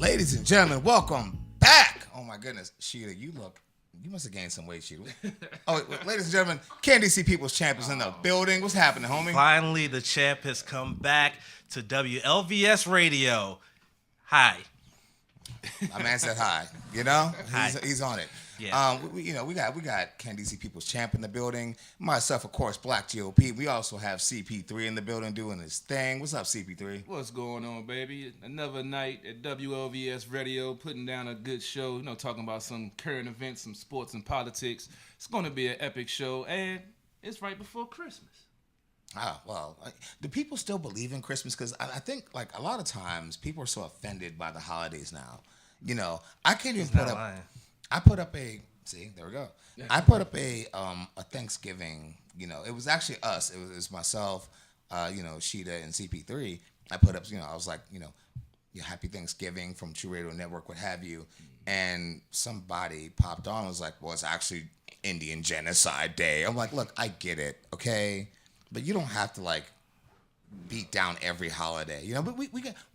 Ladies and gentlemen, welcome back. Oh my goodness, Sheeta, you must have gained some weight, Sheeta. Oh, wait, ladies and gentlemen, KDC People's Champ is in the building. What's happening, homie? Finally, the champ has come back to WLVS Radio. Hi. My man said hi. You know, Hi. He's on it. Yeah. We got KDC People's Champ in the building. Myself, of course, Black GOP. We also have CP3 in the building doing his thing. What's up, CP3? What's going on, baby? Another night at WLVS Radio, putting down a good show. You know, talking about some current events, some sports and politics. It's going to be an epic show, and it's right before Christmas. Well, do people still believe in Christmas? Because I think, like, a lot of times people are so offended by the holidays now. You know, I can't even put up. Lying. I put up a. See, there we go. I put up a Thanksgiving. You know, it was actually us. It was myself. Sheeta and CP3. I put up. I was like, Happy Thanksgiving from True Radio Network, what have you. And somebody popped on and was like, well, it's actually Indian Genocide Day. I'm like, look, I get it, okay, but you don't have to like beat down every holiday, But we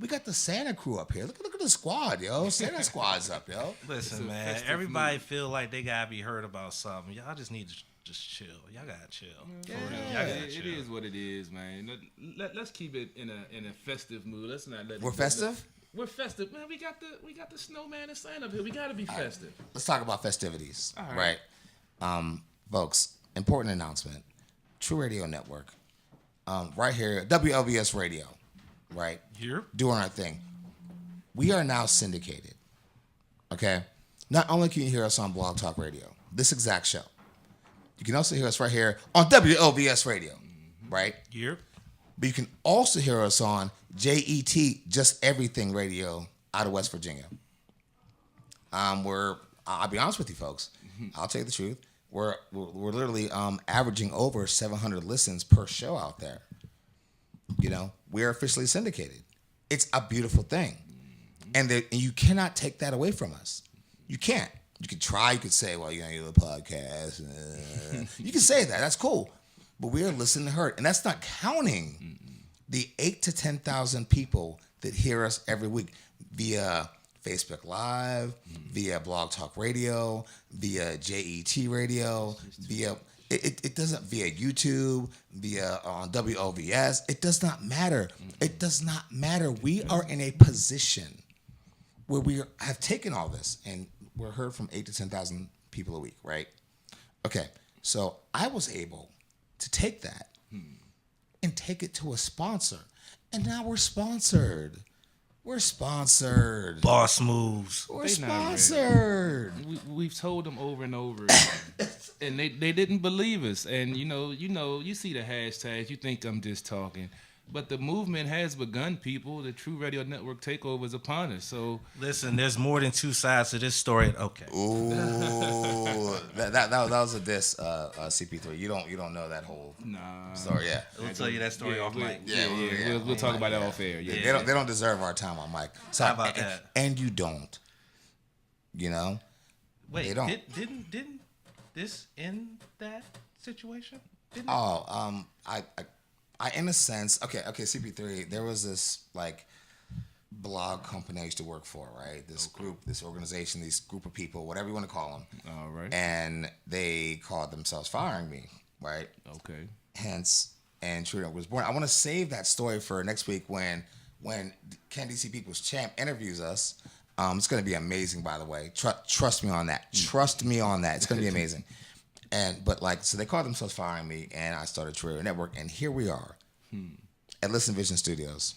got the Santa crew up here. Look at the squad, yo. Santa squad's up, yo. Listen, man, everybody feel like they gotta be heard about something. Y'all just need to just chill. Y'all gotta chill. It is what it is, man. Let's keep it in a festive mood. Let's not let. We're festive. We're festive, man. We got the snowman and Santa up here. We gotta be festive. Let's talk about festivities, All right. Folks, important announcement. True Radio Network. Right here, WLVS Radio, right? Here. Doing our thing. We are now syndicated, okay? Not only can you hear us on Blog Talk Radio, this exact show, you can also hear us right here on WLVS Radio, right? Here. But you can also hear us on JET, Just Everything Radio out of West Virginia. I'll be honest with you folks, I'll tell you the truth. We're literally averaging over 700 listens per show out there. We're officially syndicated. It's a beautiful thing, and you cannot take that away from us. You can't. You could try. You could say, "Well, you're the podcast." You can say that. That's cool, but we are listening to her, and that's not counting the 8,000 to 10,000 people that hear us every week via Facebook Live, via Blog Talk Radio, via JET Radio, via YouTube, via WLVS. It does not matter. It does not matter. We are in a position where we have taken all this, and we're heard from 8,000 to 10,000 people a week, right? Okay, so I was able to take that and take it to a sponsor, and now we're sponsored. We're sponsored. Boss moves. We're sponsored. We've told them over and over, and they didn't believe us. And you see the hashtags. You think I'm just talking, but the movement has begun. People, the True Radio Network takeover is upon us. So listen, there's more than two sides to this story. Okay. Ooh, that was a diss, CP3. You don't know that whole story. Yeah, We'll tell you that story off mic. We'll talk about that off air. Yeah. They don't deserve our time on mic. So, How about that? And you don't. Wait, they don't. Didn't this end that situation? Didn't I in a sense, okay, CP3, there was this like blog company I used to work for, right? This group, this organization, this group of people, whatever you want to call them. All right. And they called themselves firing me, right? Okay. Hence, and True was born. I want to save that story for next week when KDC People's Champ interviews us. It's going to be amazing, by the way. Trust me on that. Trust me on that. It's going to be amazing. So they called themselves firing me, and I started True Radio Network, and here we are at Listen Vision Studios.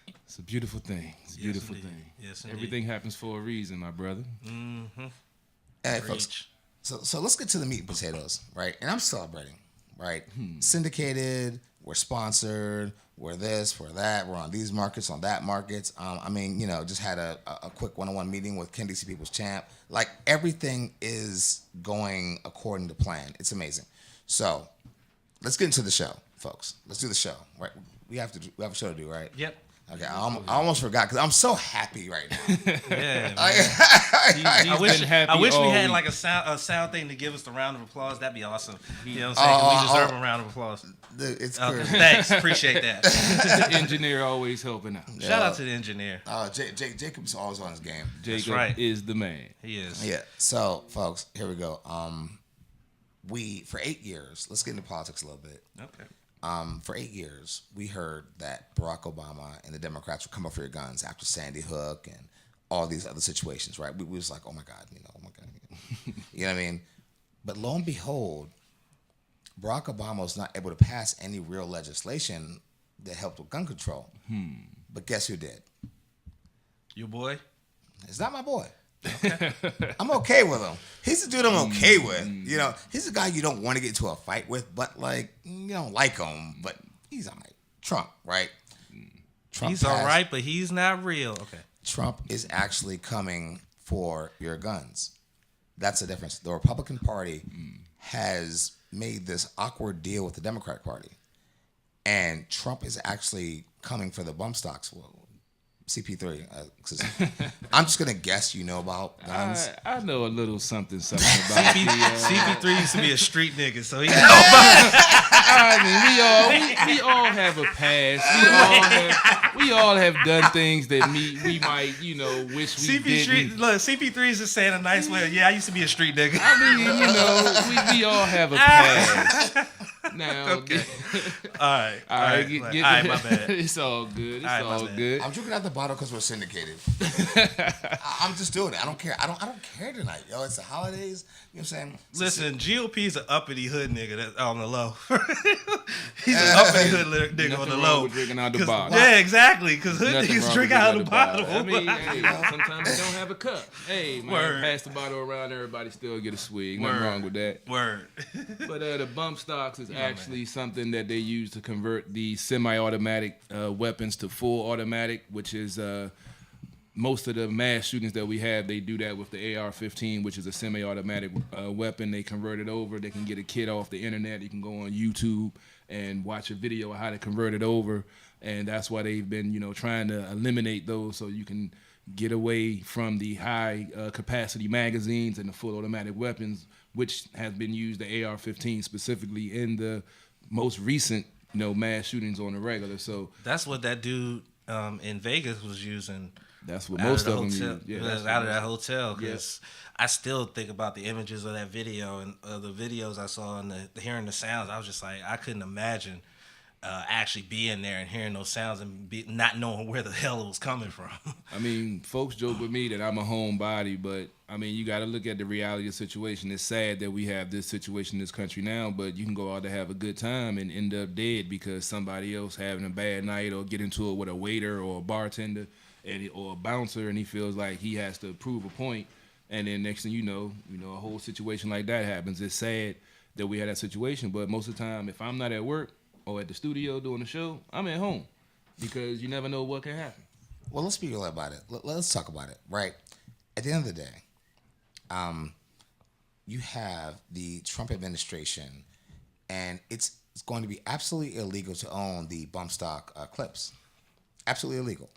It's a beautiful thing. It's a beautiful thing. Yes, indeed. Everything happens for a reason, my brother. Mm-hmm. Hey, folks. So let's get to the meat and potatoes, right? And I'm celebrating, right? Syndicated. We're sponsored. We're this. We're that. We're on these markets, on that markets. Just had a quick one-on-one meeting with KDC People's Champ. Like, everything is going according to plan. It's amazing. So let's get into the show, folks. Let's do the show, right? We have a show to do, right? Yep. Okay, I almost forgot because I'm so happy right now. Yeah, man. He's I wish been happy we all had week. like a sound thing to give us the round of applause. That'd be awesome. You know what I'm saying? 'Cause we deserve a round of applause. It's clear. Thanks, appreciate that. The engineer always helping out. Shout out to the engineer. Jacob's always on his game. Jacob right. is the man. He is. Yeah. So, folks, here we go. We for 8 years. Let's get into politics a little bit. Okay. For 8 years, we heard that Barack Obama and the Democrats would come up for your guns after Sandy Hook and all these other situations, right? We was like, oh my God, oh my God. You know what I mean? But lo and behold, Barack Obama was not able to pass any real legislation that helped with gun control. But guess who did? Your boy? It's not my boy. Okay. I'm okay with him. He's the dude I'm okay with. You know, he's a guy you don't want to get into a fight with, but like you don't like him, but he's all right. Trump, right? He's all right, but he's not real. Okay. Trump is actually coming for your guns. That's the difference. The Republican Party has made this awkward deal with the Democratic Party, and Trump is actually coming for the bump stocks. Well, CP3. I'm just gonna guess you know about guns. I know a little something about CP3 used to be a street nigga, so he know I mean, we all have a past. We all have done things that we might, wish we didn't. Look, CP3 is just saying a nice way. Yeah, I used to be a street nigga. I mean, we all have a past. Now, okay. All right, my bad. It's all good. It's all good. I'm drinking out the bottle because we're syndicated. I'm just doing it. I don't care. I don't care tonight, yo. It's the holidays. You know what I'm saying? Listen, GOP's an uppity hood nigga that's on the low. He's an uppity hood nigga on the low. With drinking out the bottle. Yeah, exactly. Because hood niggas drink out of the bottle. I mean, sometimes they don't have a cup. Hey, man, pass the bottle around. Everybody still get a swig. Nothing wrong with that. Word. But the bump stocks is actually something that they use to convert the semi-automatic weapons to full automatic, which is most of the mass shootings that we have. They do that with the AR-15, which is a semi-automatic weapon. They convert it over. They can get a kit off the internet. You can go on YouTube and watch a video of how to convert it over, and that's why they've been trying to eliminate those so you can get away from the high capacity magazines and the full automatic weapons, which has been used, the AR-15 specifically, in the most recent mass shootings on the regular. So that's what that dude in Vegas was using. That's what most of them use. Yeah, out of that hotel. Because I still think about the images of that video and the videos I saw and hearing the sounds. I was just like, I couldn't imagine actually being there and hearing those sounds and not knowing where the hell it was coming from. I mean, folks joke with me that I'm a homebody, but I mean, you got to look at the reality of the situation. It's sad that we have this situation in this country now, but you can go out to have a good time and end up dead because somebody else having a bad night or get into it with a waiter or a bartender or a bouncer, and he feels like he has to prove a point. And then next thing you know, a whole situation like that happens. It's sad that we had that situation, but most of the time, if I'm not at work or at the studio doing the show, I'm at home because you never know what can happen. Well, let's be real about it. Let's talk about it, right? At the end of the day, you have the Trump administration, and it's going to be absolutely illegal to own the bump stock clips. Absolutely illegal,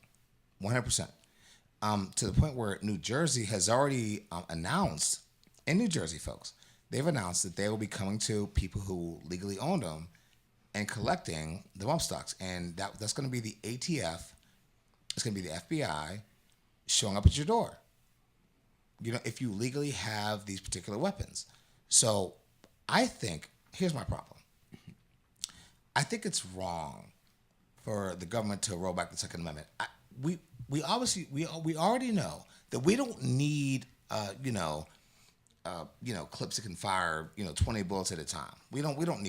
100%. To the point where New Jersey has already announced, in New Jersey, folks, they've announced that they will be coming to people who legally own them and collecting the bump stocks. And that's going to be the ATF. It's going to be the FBI showing up at your door. If you legally have these particular weapons. So I think, here's my problem. I think it's wrong for the government to roll back the Second Amendment. We obviously already know that we don't need clips that can fire 20 bullets at a time. We really don't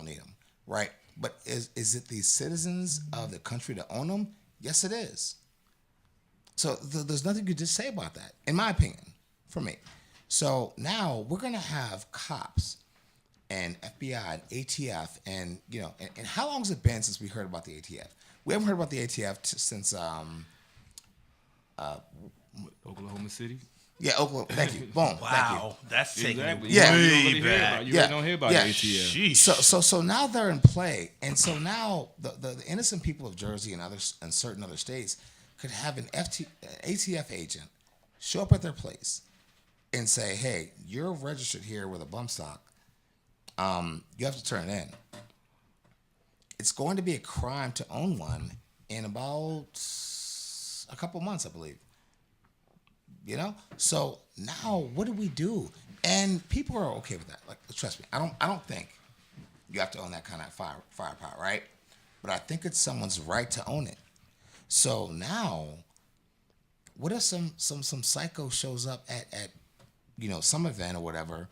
need them, right? But is it the citizens of the country that own them? Yes, it is. So there's nothing you could just say about that, in my opinion, for me. So now we're gonna have cops and FBI and ATF and and how long has it been since we heard about the ATF? We haven't heard about the ATF since Oklahoma City. Yeah, Oklahoma. Thank you. Boom. Wow, that's taking Exactly. it Yeah. You don't way really hear back. about. You really don't hear about Yeah. ATF. Sheesh. So now they're in play, and so now the innocent people of Jersey and certain other states could have an ATF agent show up at their place and say, "Hey, you're registered here with a bump stock. You have to turn it in." It's going to be a crime to own one in about a couple months, I believe. You know, so now what do we do? And people are okay with that. Like, trust me, I don't think you have to own that kind of firepower, right? But I think it's someone's right to own it. So now, what if some psycho shows up at some event or whatever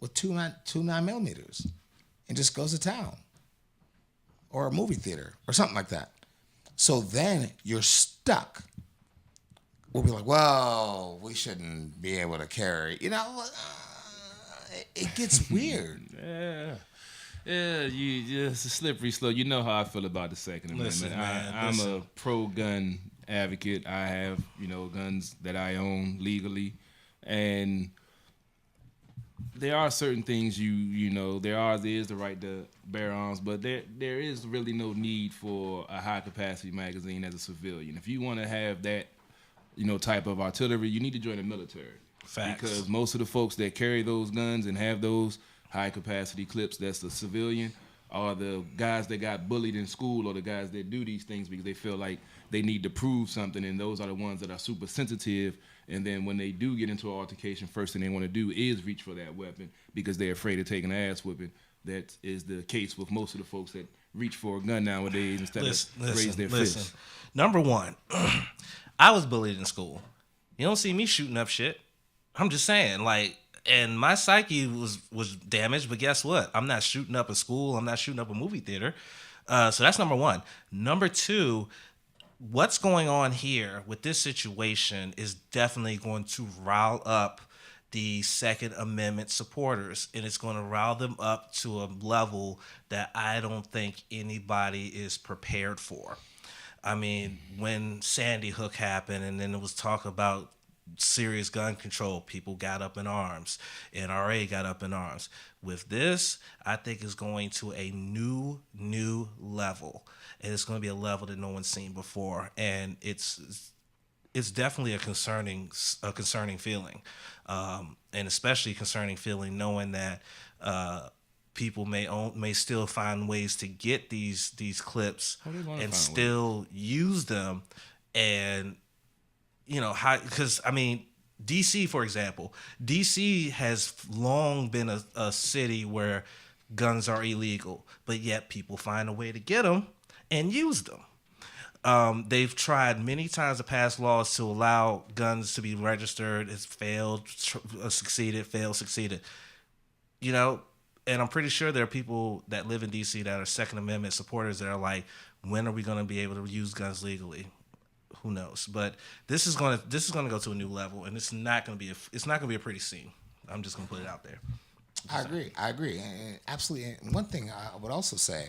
with two 9mm and just goes to town, or a movie theater or something like that? So then you're stuck. We'll be like, well, we shouldn't be able to carry. It gets weird. Yeah, it's a slippery slope. You know how I feel about the Second Amendment. Listen, man, I'm a pro-gun advocate. I have, guns that I own legally, and there are certain things there is the right to bear arms, but there is really no need for a high-capacity magazine as a civilian. If you want to have that type of artillery, you need to join the military. Facts. Because most of the folks that carry those guns and have those high capacity clips, that's the civilian, are the guys that got bullied in school, or the guys that do these things because they feel like they need to prove something, and those are the ones that are super sensitive. And then when they do get into an altercation, first thing they want to do is reach for that weapon because they're afraid of taking an ass whipping. That is the case with most of the folks that reach for a gun nowadays instead of raise their fist. Number one, I was bullied in school. You don't see me shooting up shit. I'm just saying, and my psyche was damaged, but guess what? I'm not shooting up a school. I'm not shooting up a movie theater. So that's number one. Number two, what's going on here with this situation is definitely going to rile up the Second Amendment supporters, and it's going to rile them up to a level that I don't think anybody is prepared for. I mean, when Sandy Hook happened, and then it was talk about serious gun control, people got up in arms. NRA got up in arms. With this, I think it's going to a new level, and it's going to be a level that no one's seen before, and it's definitely a concerning feeling, and especially concerning feeling knowing that people may still find ways to get these clips and still use them, and because I mean, DC, for example, DC has long been a city where guns are illegal, but yet people find a way to get them and use them. They've tried many times to pass laws to allow guns to be registered. It's failed, succeeded, failed, succeeded. And I'm pretty sure there are people that live in DC that are Second Amendment supporters that are like, when are we going to be able to use guns legally? Who knows? But this is going to go to a new level, and it's not going to be a pretty scene. I'm just going to put it out there. I agree, and absolutely. And one thing I would also say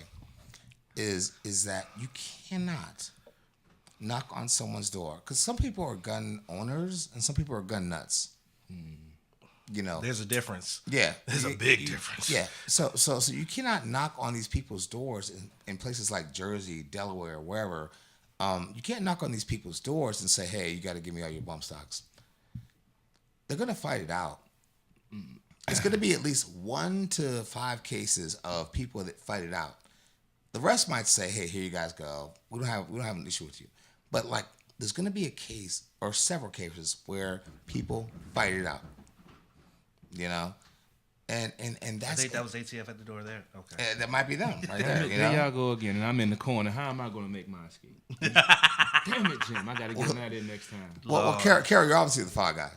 is that you cannot knock on someone's door, because some people are gun owners and some people are gun nuts. There's a difference. Yeah, there's a big difference. Yeah, so you cannot knock on these people's doors in places like Jersey, Delaware, wherever. You can't knock on these people's doors and say, "Hey, you got to give me all your bump stocks." They're gonna fight it out. It's gonna be at least 1 to 5 cases of people that fight it out. The rest might say, "Hey, here you guys go. We don't have an issue with you." But there's gonna be a case or several cases where people fight it out. And that's. I think that was ATF at the door there. Okay, that might be them right there. There y'all go again, and I'm in the corner. How am I going to make my escape? Damn it, Jim! I got to get out of there next time. Well, Carol, you're obviously the fall guy.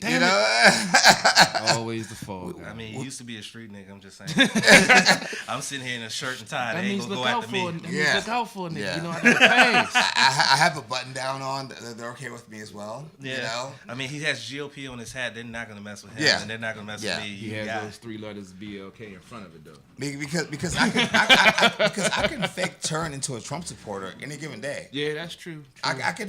Damn it. Always the fall guy. I mean, he used to be a street nigga. I'm just saying. I'm sitting here in a shirt and tie. They ain't gonna go after me. Look out for a nigga. I got to pass. I have a button down on. They're okay with me as well. Yeah. I mean, he has GOP on his hat. They're not gonna mess with him. Yeah. And they're not gonna mess with me. He has those 3 letters BLK in front of it though. Because I can fake turn into a Trump supporter any given day. Yeah, that's true. I do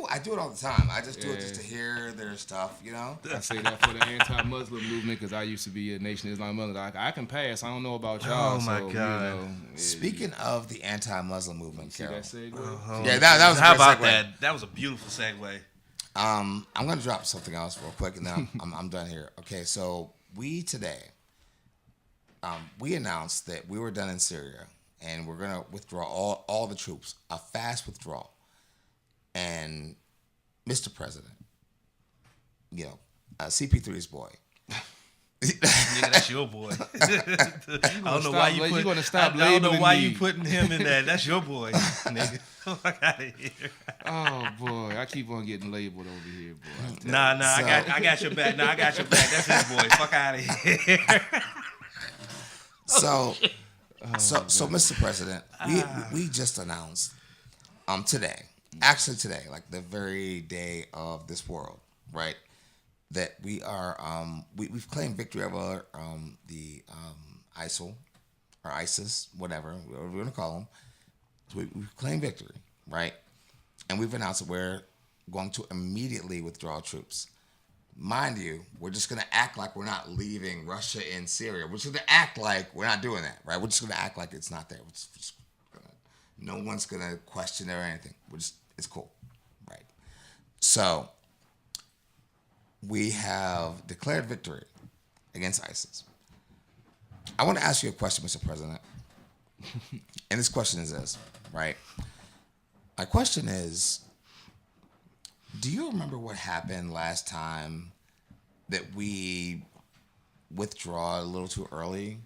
it all the time. I just do it just to hear their stuff. stuff, you know. I say that for the anti-Muslim movement because I used to be a Nation of Islam Muslim. I can pass. I don't know about y'all. Oh my so, God. You know, Speaking of the anti-Muslim movement, see Carol. that segue? Yeah, that was a How great about segue. that? That was a beautiful segue. I'm gonna drop something else real quick, and then I'm done here. Okay, so we today, we announced that we were done in Syria, and we're gonna withdraw all the troops, a fast withdrawal. And Mr. President, you know, CP3's boy. Nigga, that's your boy. I don't know why you put. You gonna stop I don't know labeling why me. you putting him in that. That's your boy, nigga. Fuck out of here. Oh boy, I keep on getting labeled over here, boy. Nah, So- I got your back. Nah, I got your back. That's his boy. Fuck out of here. So, so Mr. President, we just announced today, actually today, like the very day of this world, right? That we are we've claimed victory over the ISIL or ISIS, whatever we're gonna call them. So we've claimed victory, right? And we've announced that we're going to immediately withdraw troops. Mind you, we're just going to act like we're not leaving Russia and Syria. We're just going to act like we're not doing that, right? We're just going to act like it's not there. No one's going to question it or anything. It's cool, right? So we have declared victory against ISIS. I want to ask you a question, Mr. President. And this question is this, right? My question is, do you remember what happened last time that we withdraw a little too early?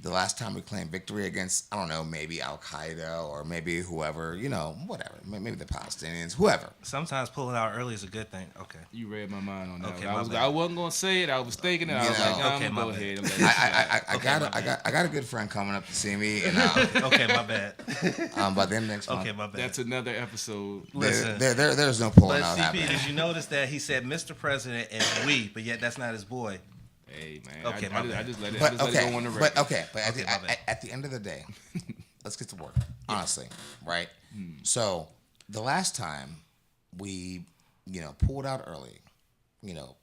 The last time we claimed victory against, I don't know, maybe Al-Qaeda or maybe whoever, you know, whatever. Maybe the Palestinians, whoever. Sometimes pulling out early is a good thing. Okay. You read my mind on that. Okay, one. my I bad. wasn't gonna say it. I was thinking it. I was You like, know. I'm Okay, gonna my go bad. ahead and let it slide. I got a good friend coming up to see me, and Okay, my bad. by the end of next month, Okay, my bad. That's another episode. Listen. there's no pulling But out CP, happening. did you notice that he said Mr. President and we, but yet that's not his boy? Hey man, Okay, I my just bad. let it. But I just let it okay, go on the record. but okay, but Okay, my bad. at the end of the day, let's get to work. Honestly, right? So the last time we, pulled out early,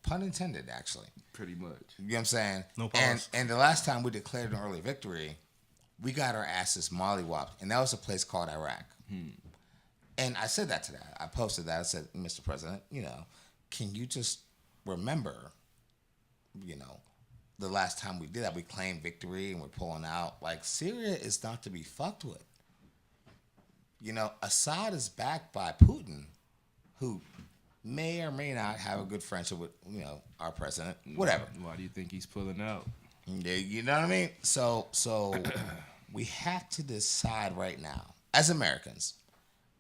pun intended, actually. Pretty much. You know what I'm saying? No pause. And the last time we declared an early victory, we got our asses mollywopped, and that was a place called Iraq. And I said that to that. I posted that. I said, Mr. President, can you just remember, the last time we did that, we claimed victory and we're pulling out. Like, Syria is not to be fucked with. Assad is backed by Putin, who may or may not have a good friendship with, our president. Whatever. Why do you think he's pulling out? Yeah, you know what I mean? So we have to decide right now, as Americans,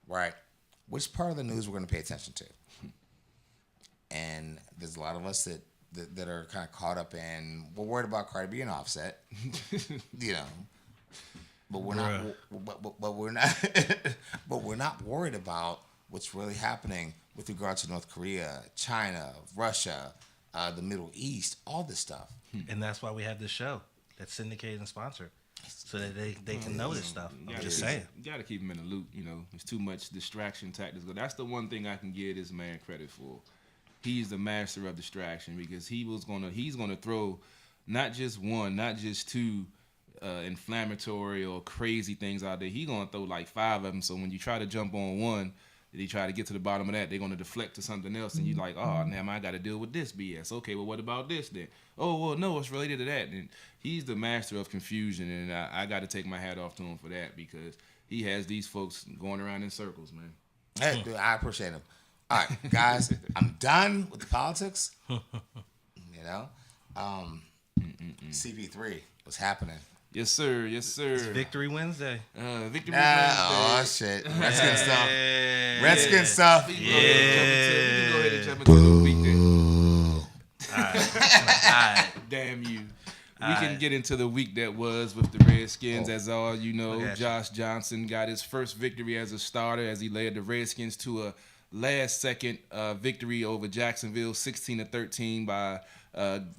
right, which part of the news we're going to pay attention to. And there's a lot of us that are kind of caught up in, we're worried about Cardi B and Offset, but we're not, but we're not, but we're not worried about what's really happening with regard to North Korea, China, Russia, the Middle East, all this stuff. And that's why we have this show that's syndicated and sponsored, so that they can know this stuff. I'm just saying. You gotta keep him in the loop. There's too much distraction tactics. That's the one thing I can give this man credit for. He's the master of distraction because he's gonna throw not just one, not just two inflammatory or crazy things out there. He's gonna throw like 5 of them. So when you try to jump on one, they try to get to the bottom of that, they're gonna deflect to something else, and you're like, oh, now I got to deal with this BS. Okay, well, what about this then? Oh, well, no, it's related to that. And he's the master of confusion, and I got to take my hat off to him for that because he has these folks going around in circles, man. Hey, dude, I appreciate him. All right, guys, I'm done with the politics. CP3, what's happening? Yes, sir. Yes, sir. It's Victory Wednesday. Victory Oh, Wednesday. shit. Redskin stuff. Redskin stuff. We can go ahead and jump into the week then. All right. Damn you. We can get into the week that was with the Redskins. As all you know, Okay. Josh Johnson got his first victory as a starter as he led the Redskins to a last-second victory over Jacksonville, 16-13 by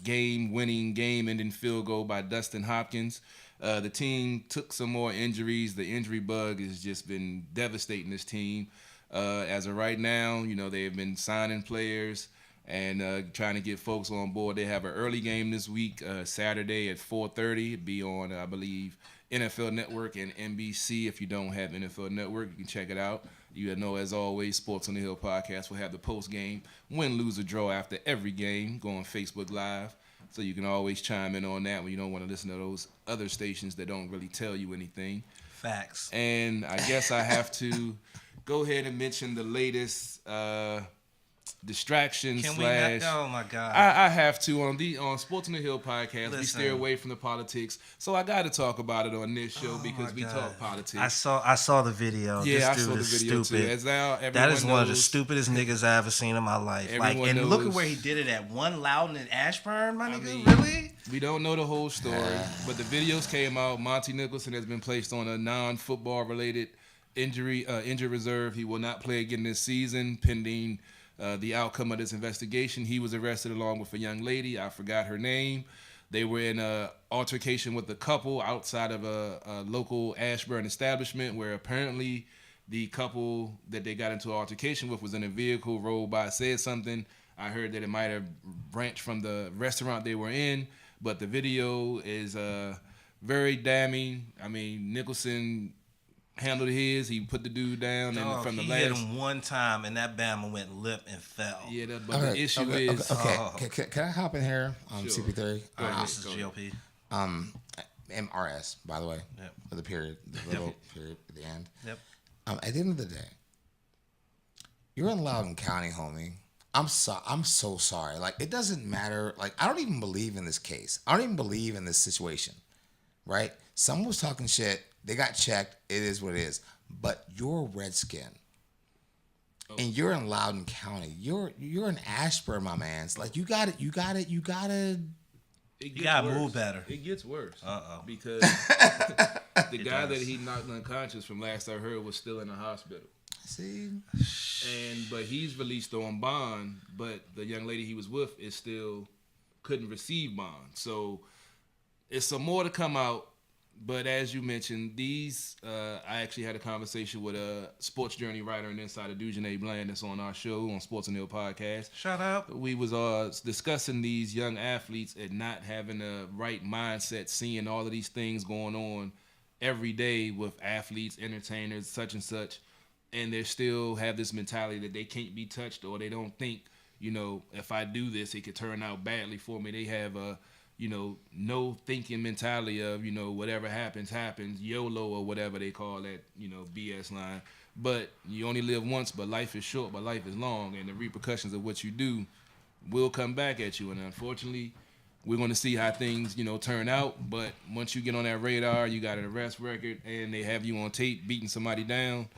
game-winning, game-ending field goal by Dustin Hopkins. The team took some more injuries. The injury bug has just been devastating this team. As of right now, they have been signing players and trying to get folks on board. They have an early game this week, Saturday at 4:30. It'll be on, I believe, NFL Network and NBC. If you don't have NFL Network, you can check it out. You know, as always, Sports on the Hill podcast will have the post-game win, lose, or draw after every game. Go on Facebook Live, so you can always chime in on that when you don't want to listen to those other stations that don't really tell you anything. Facts. And I guess I have to go ahead and mention the latest distraction Can slash. we not? Oh my God! I have to on Sports on the Hill podcast. Listen. We stay away from the politics, so I got to talk about it on this show because we God. talk politics. I saw the video. Yeah, this dude I saw the is video stupid. too. As now, That is one of the knows, stupidest niggas I ever seen in my life. Like, Everyone and look at knows. where he did it at. One Loudon and Ashburn, my nigga. mean, Really? We don't know the whole story, but the videos came out. Monty Nicholson has been placed on a non-football related injury reserve. He will not play again this season, pending the outcome of this investigation. He was arrested along with a young lady. I forgot her name. They were in an altercation with a couple outside of a local Ashburn establishment where apparently the couple that they got into an altercation with was in a vehicle, rolled by, said something. I heard that it might have branched from the restaurant they were in, but the video is very damning. I mean, Nicholson handled his. He put the dude down, and from the he last hit him one time, and that Bama went lip and fell. Yeah, but the issue is Can I hop in here on Sure. CP3? This is GOP. MRS, by the way. Yep. For the period, the little period at the end. Yep. At the end of the day, you're in Loudoun County, homie. I'm so sorry. Like, it doesn't matter. Like, I don't even believe in this case. I don't even believe in this situation. Right? Someone was talking shit. They got checked. It is what it is. But you're a Redskin. And you're in Loudoun County. You're in Ashburn, my man. It's like, you gotta You gotta move better. It gets worse. Because the It guy does. that he knocked unconscious, from last I heard, was still in the hospital. see. But he's released on bond, but the young lady he was with is still couldn't receive bond. So it's some more to come out. But as you mentioned, these I actually had a conversation with a sports journey writer and insider, Dujane Bland, that's on our show on Sports and Hill podcast. Shout out. We was discussing these young athletes and not having the right mindset, seeing all of these things going on every day with athletes, entertainers, such and such, and they still have this mentality that they can't be touched, or they don't think, if I do this, it could turn out badly for me. They have a no thinking mentality of, whatever happens, YOLO or whatever they call that, BS line. But you only live once, but life is short, but life is long, and the repercussions of what you do will come back at you. And unfortunately, we're going to see how things, turn out. But once you get on that radar, you got an arrest record, and they have you on tape beating somebody down.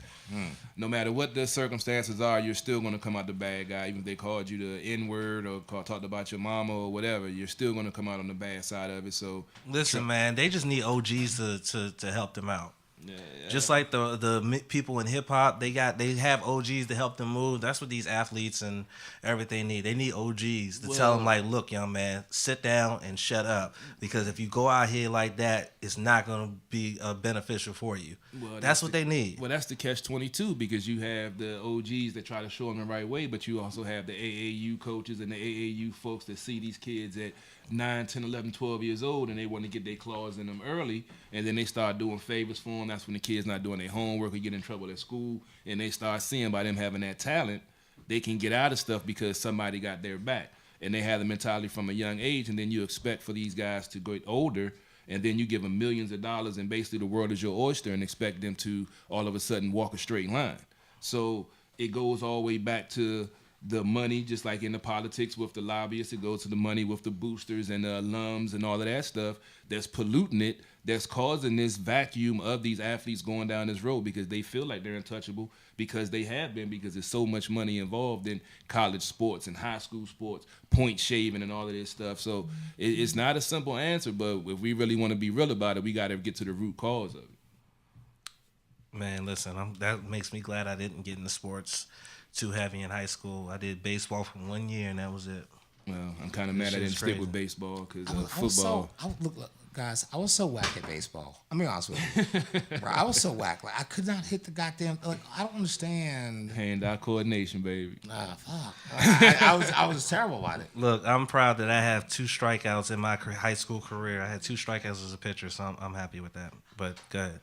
No matter what the circumstances are, you're still going to come out the bad guy. Even if they called you the N-word or talked about your mama or whatever, you're still going to come out on the bad side of it. So Listen, man, they just need OGs to help them out. Yeah. Just like the people in hip hop, they have OGs to help them move. That's what these athletes and everything need. They need OGs to tell them, like, look, young man, sit down and shut up, because if you go out here like that, it's not going to be beneficial for you. That's what they need. Well, that's the catch-22, because you have the OGs that try to show them the right way, but you also have the AAU coaches and the AAU folks that see these kids at 9, 10, 11, 12 years old, and they want to get their claws in them early, and then they start doing favors for them. That's when the kids not doing their homework or get in trouble at school, and they start seeing by them having that talent, they can get out of stuff because somebody got their back. And they have the mentality from a young age, and then you expect for these guys to get older, and then you give them millions of dollars, and basically the world is your oyster, and expect them to all of a sudden walk a straight line. So it goes all the way back to the money, just like in the politics with the lobbyists. It goes to the money with the boosters and the alums and all of that stuff that's polluting it, that's causing this vacuum of these athletes going down this road, because they feel like they're untouchable, because they have been, because there's so much money involved in college sports and high school sports, point shaving and all of this stuff. So it's not a simple answer, but if we really want to be real about it, we got to get to the root cause of it. Man, listen, that makes me glad I didn't get into sports too heavy in high school. I did baseball for 1 year, and that was it. Well, I'm kind of mad I didn't stick with baseball, because football. Guys, I was so whack at baseball. I'm be honest with you. Bro, I was so whack. Like, I could not hit the goddamn. Like, I don't understand. Hand-eye coordination, baby. Fuck. I was terrible at it. Look, I'm proud that I have 2 strikeouts in my high school career. I had 2 strikeouts as a pitcher, so I'm happy with that. But go ahead.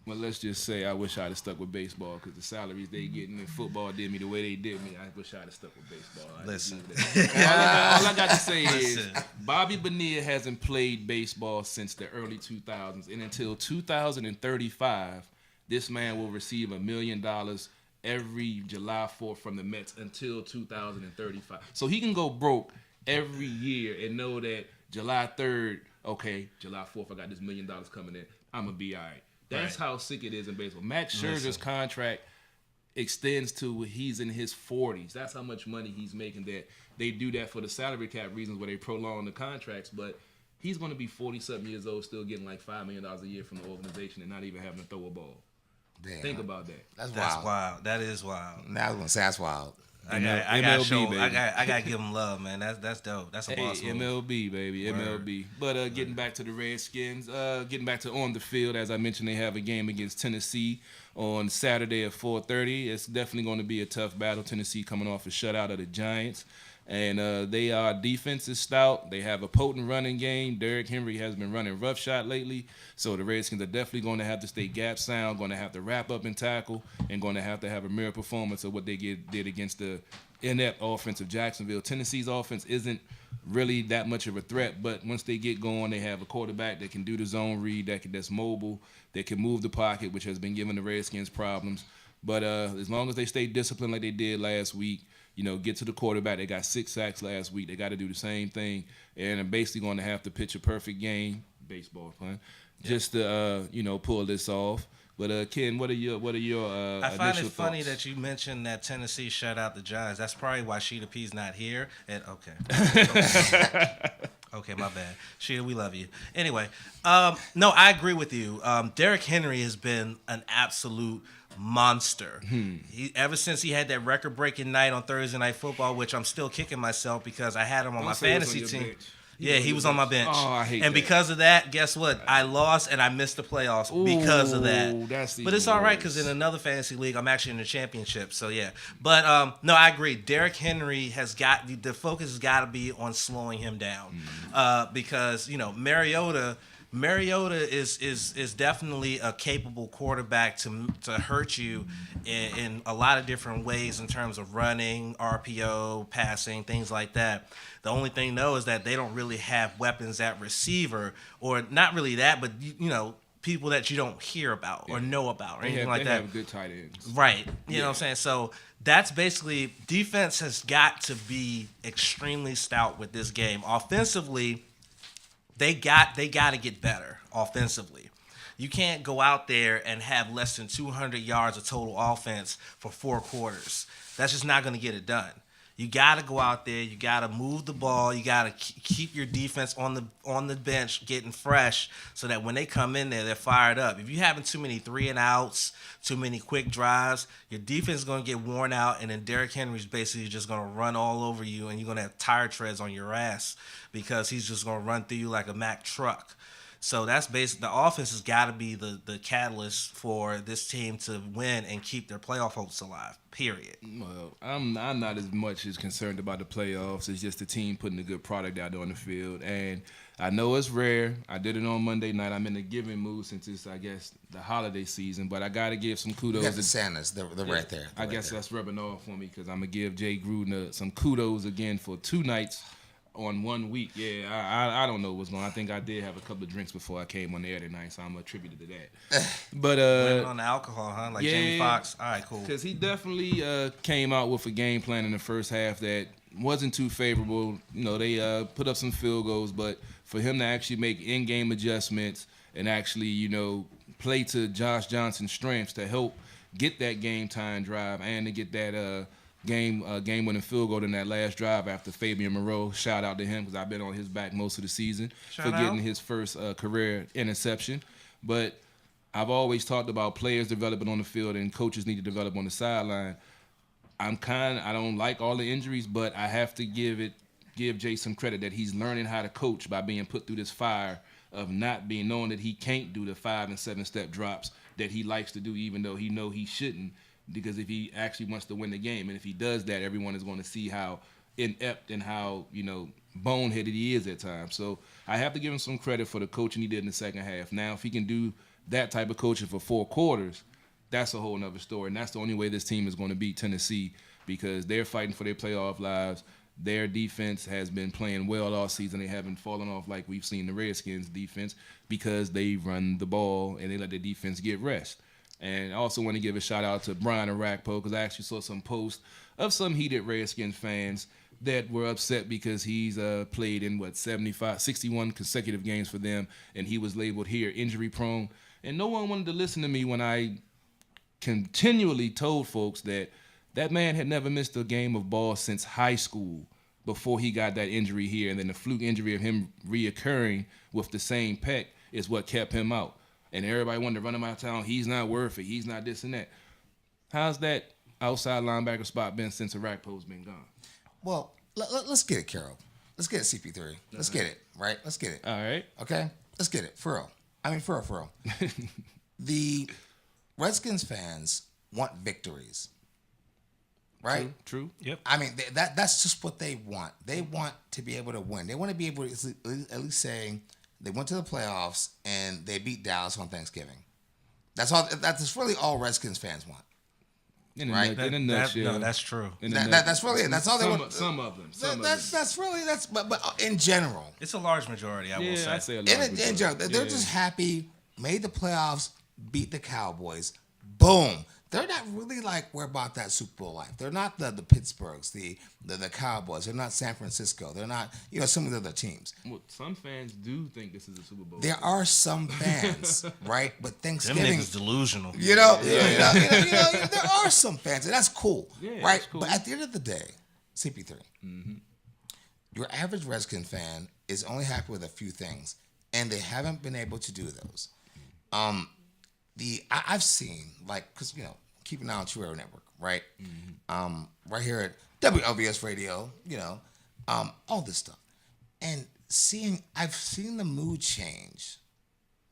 Well, let's just say I wish I'd have stuck with baseball because the salaries they getting in football did me the way they did me. I wish I'd have stuck with baseball. Listen. All I got to say is Bobby Bonilla hasn't played baseball since the early 2000s. And until 2035, this man will receive $1 million every July 4th from the Mets until 2035. So he can go broke every year and know that July 3rd, okay, July 4th, I got this $1 million coming in. I'm going to be all right. That's how sick it is in baseball. Max Scherzer's contract extends to he's in his 40s. That's how much money he's making. That they do that for the salary cap reasons where they prolong the contracts. But he's going to be 40-something years old, still getting like $5 million a year from the organization and not even having to throw a ball. Damn. Think about that. That's wild. That is wild. Now I was gonna say that's wild. I gotta give him love, man. That's dope. That's a boss move. MLB, baby. Word. MLB. But getting back to the Redskins, getting back to on the field, as I mentioned, they have a game against Tennessee on Saturday at 4:30. It's definitely going to be a tough battle. Tennessee coming off a shutout of the Giants. And defense is stout. They have a potent running game. Derrick Henry has been running roughshod lately. So the Redskins are definitely going to have to stay gap sound, going to have to wrap up and tackle, and going to have a mirror performance of what they did against the inept offense of Jacksonville. Tennessee's offense isn't really that much of a threat, but once they get going, they have a quarterback that can do the zone read, that's mobile, that can move the pocket, which has been giving the Redskins problems. But as long as they stay disciplined like they did last week, get to the quarterback. They got 6 sacks last week. They got to do the same thing, and I'm basically going to have to pitch a perfect game, baseball pun, just to pull this off. But Ken, what are your I find it funny thoughts? that you mentioned that Tennessee shut out the Giants. That's probably why Sheeta P's not here. And okay, my bad. Sheeta, we love you. Anyway, no, I agree with you. Derrick Henry has been an absolute monster. Ever since he had that record-breaking night on Thursday Night Football, which I'm still kicking myself because I had him on my fantasy team. Yeah, he was on my bench. Oh, I hate and that. because of that, guess what? I lost and I missed the playoffs because of that. But it's all right because in another fantasy league, I'm actually in the championship. So, yeah. But, no, I agree. Derrick Henry has got – the focus has got to be on slowing him down because, Mariota is definitely a capable quarterback to hurt you in a lot of different ways in terms of running, RPO, passing, things like that. The only thing, though, is that they don't really have weapons at receiver, or not really that, but, people that you don't hear about or know about or anything like that. They have good tight ends. Right. You know what I'm saying? So that's basically – defense has got to be extremely stout with this game. Offensively – They got to get better offensively. You can't go out there and have less than 200 yards of total offense for 4 quarters. That's just not going to get it done. You got to go out there. You got to move the ball. You got to keep your defense on the bench getting fresh so that when they come in there, they're fired up. If you're having too many 3-and-outs, too many quick drives, your defense is going to get worn out, and then Derrick Henry's basically just going to run all over you, and you're going to have tire treads on your ass because he's just going to run through you like a Mack truck. So that's basically the offense has got to be the catalyst for this team to win and keep their playoff hopes alive. Period. Well, I'm not as much as concerned about the playoffs. It's just the team putting a good product out there on the field. And I know it's rare. I did it on Monday night. I'm in a giving mood since it's, I guess, the holiday season. But I got to give some kudos. You got the Santas. They're right there. I guess that's rubbing off for me because I'm going to give Jay Gruden some kudos again for 2 nights on 1 week. Yeah, I don't know what's going on. I think I did have a couple of drinks before I came on the air tonight, so I'm attributed to that. But blaming on the alcohol, huh? Like Jamie Foxx. All right, cool. Because he definitely came out with a game plan in the first half that wasn't too favorable. They put up some field goals, but for him to actually make in-game adjustments and actually, play to Josh Johnson's strengths to help get that game-time drive and to get that game-winning field goal in that last drive after Fabian Moreau. Shout out to him because I've been on his back most of the season for getting his first career interception. But I've always talked about players developing on the field and coaches need to develop on the sideline. I don't like all the injuries, but I have to give Jay some credit that he's learning how to coach by being put through this fire of not being knowing that he can't do the 5 and 7 step drops that he likes to do, even though he shouldn't, because if he actually wants to win the game, and if he does that, everyone is going to see how inept and how boneheaded he is at times. So I have to give him some credit for the coaching he did in the second half. Now, if he can do that type of coaching for 4 quarters, that's a whole nother story. And that's the only way this team is going to beat Tennessee, because they're fighting for their playoff lives. Their defense has been playing well all season. They haven't fallen off like we've seen the Redskins defense, because they run the ball and they let their defense get rest. And I also want to give a shout out to Brian Arakpo, because I actually saw some posts of some heated Redskins fans that were upset because he's played in 61 consecutive games for them, and he was labeled here injury prone. And no one wanted to listen to me when I continually told folks that man had never missed a game of ball since high school before he got that injury here. And then the fluke injury of him reoccurring with the same pec is what kept him out. And everybody wanted to run him out of town. He's not worth it. He's not this and that. How's that outside linebacker spot been since Arakpo's been gone? Well, let's get it, Carol. Let's get it, CP3. Let's get it, right? Let's get it. All right. Okay? Let's get it, for real. I mean, for real. The Redskins fans want victories, right? True. Yep. I mean, that's just what they want. They want to be able to win. They want to be able to at least say they went to the playoffs and they beat Dallas on Thanksgiving. That's all. That's really all Redskins fans want. In Right. a nutshell. No, that's true. That's really it. That's all they want. Some of them. But in general. It's a large majority, I will say. I'd say a large In general, majority. they're just happy, made the playoffs, beat the Cowboys. Boom. They're not really like, we're about that Super Bowl life. They're not the Pittsburghs, the Cowboys. They're not San Francisco. They're not, some of the other teams. Well, some fans do think this is a Super Bowl. There are some fans, right? But Them Thanksgiving, niggas delusional. there are some fans, and that's cool, Yeah, right? that's cool. But at the end of the day, CP3, your average Redskin fan is only happy with a few things, and they haven't been able to do those. I've seen, like, because keep an eye on True Air Network, right? Right here at WLVS Radio, all this stuff, and I've seen the mood change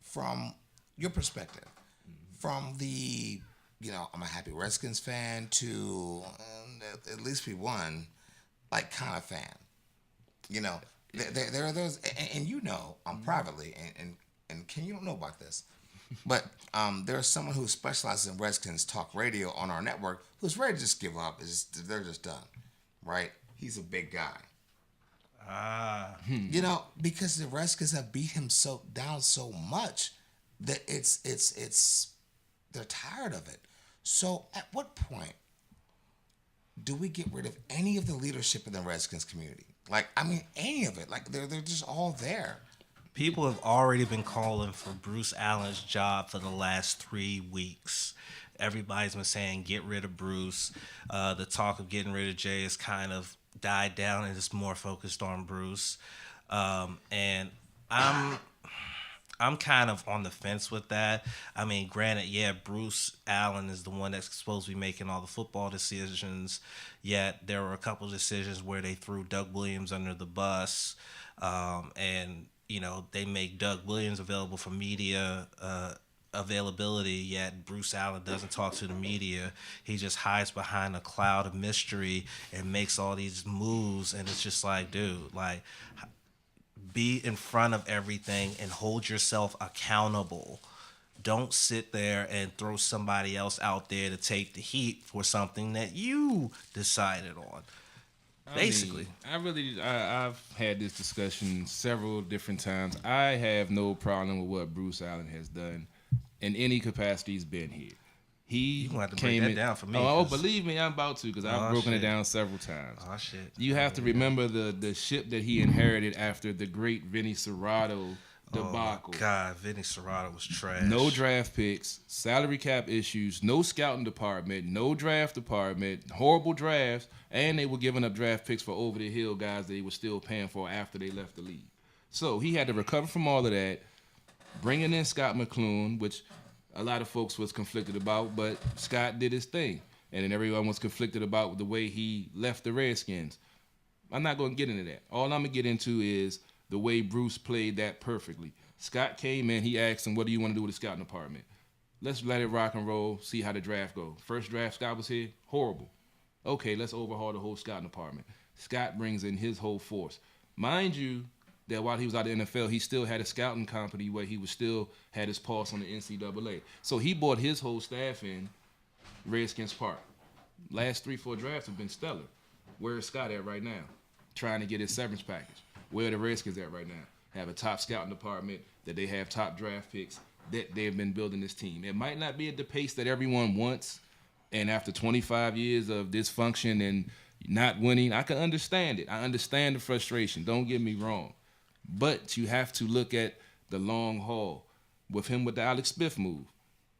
from your perspective, from the I'm a happy Redskins fan to at least be one like kind of fan. There are those, and privately, and Ken, you don't know about this. But there's someone who specializes in Redskins talk radio on our network who's ready to just give up. They're just done, right? He's a big guy. Because the Redskins have beat him down so much that they're tired of it. So at what point do we get rid of any of the leadership in the Redskins community? Like, I mean, any of it. Like, they're just all there. People have already been calling for Bruce Allen's job for the last 3 weeks. Everybody's been saying, get rid of Bruce. The talk of getting rid of Jay has kind of died down and it's more focused on Bruce. And I'm kind of on the fence with that. I mean, granted, Bruce Allen is the one that's supposed to be making all the football decisions, yet there were a couple of decisions where they threw Doug Williams under the bus, and they make Doug Williams available for media availability, yet Bruce Allen doesn't talk to the media. He just hides behind a cloud of mystery and makes all these moves, and it's just like, dude, like, be in front of everything and hold yourself accountable. Don't sit there and throw somebody else out there to take the heat for something that you decided on. Basically. I've had this discussion several different times. I have no problem with what Bruce Allen has done in any capacity he's been here. You're going to have to break that down for me. Oh, believe me, I'm about to, because I've broken it down several times. Oh, shit. You have to remember the ship that he inherited after the great Vinny Serrato debacle. Oh, God, Vinny Serrato was trash. No draft picks, salary cap issues, no scouting department, no draft department, horrible drafts, and they were giving up draft picks for over-the-hill guys they were still paying for after they left the league. So he had to recover from all of that, bringing in Scott McCloughan, which a lot of folks was conflicted about, but Scott did his thing. And then everyone was conflicted about the way he left the Redskins. I'm not going to get into that. All I'm going to get into is the way Bruce played that perfectly. Scott came in. He asked him, "What do you want to do with the scouting department? Let's let it rock and roll. See how the draft go. First draft, Scott was here. Horrible. Okay, let's overhaul the whole scouting department. Scott brings in his whole force. Mind you, that while he was out of the NFL, he still had a scouting company where he was still had his pulse on the NCAA. So he brought his whole staff in Redskins Park. Last 3-4 drafts have been stellar. Where is Scott at right now? Trying to get his severance package. Where are the Redskins at right now? Have a top scouting department, that they have top draft picks, that they've been building this team. It might not be at the pace that everyone wants, and after 25 years of dysfunction and not winning, I can understand it. I understand the frustration. Don't get me wrong. But you have to look at the long haul. With him with the Alex Smith move,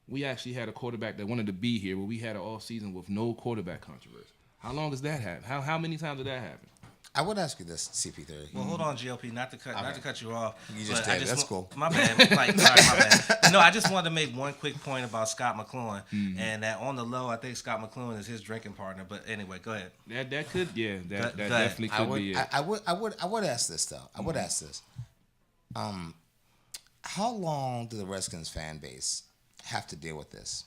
we actually had a quarterback that wanted to be here, where we had an all season with no quarterback controversy. How long does that happen? How many times did that happen? I would ask you this, CP3. Well, hold on, GLP, not to cut you off. You just did. That's cool. My bad. Sorry, my bad. No, I just wanted to make one quick point about Scott McCloughan, and that on the low, I think Scott McCloughan is his drinking partner. But anyway, go ahead. That could, yeah, that definitely could be it. I would ask this though. I would ask this. How long do the Redskins fan base have to deal with this?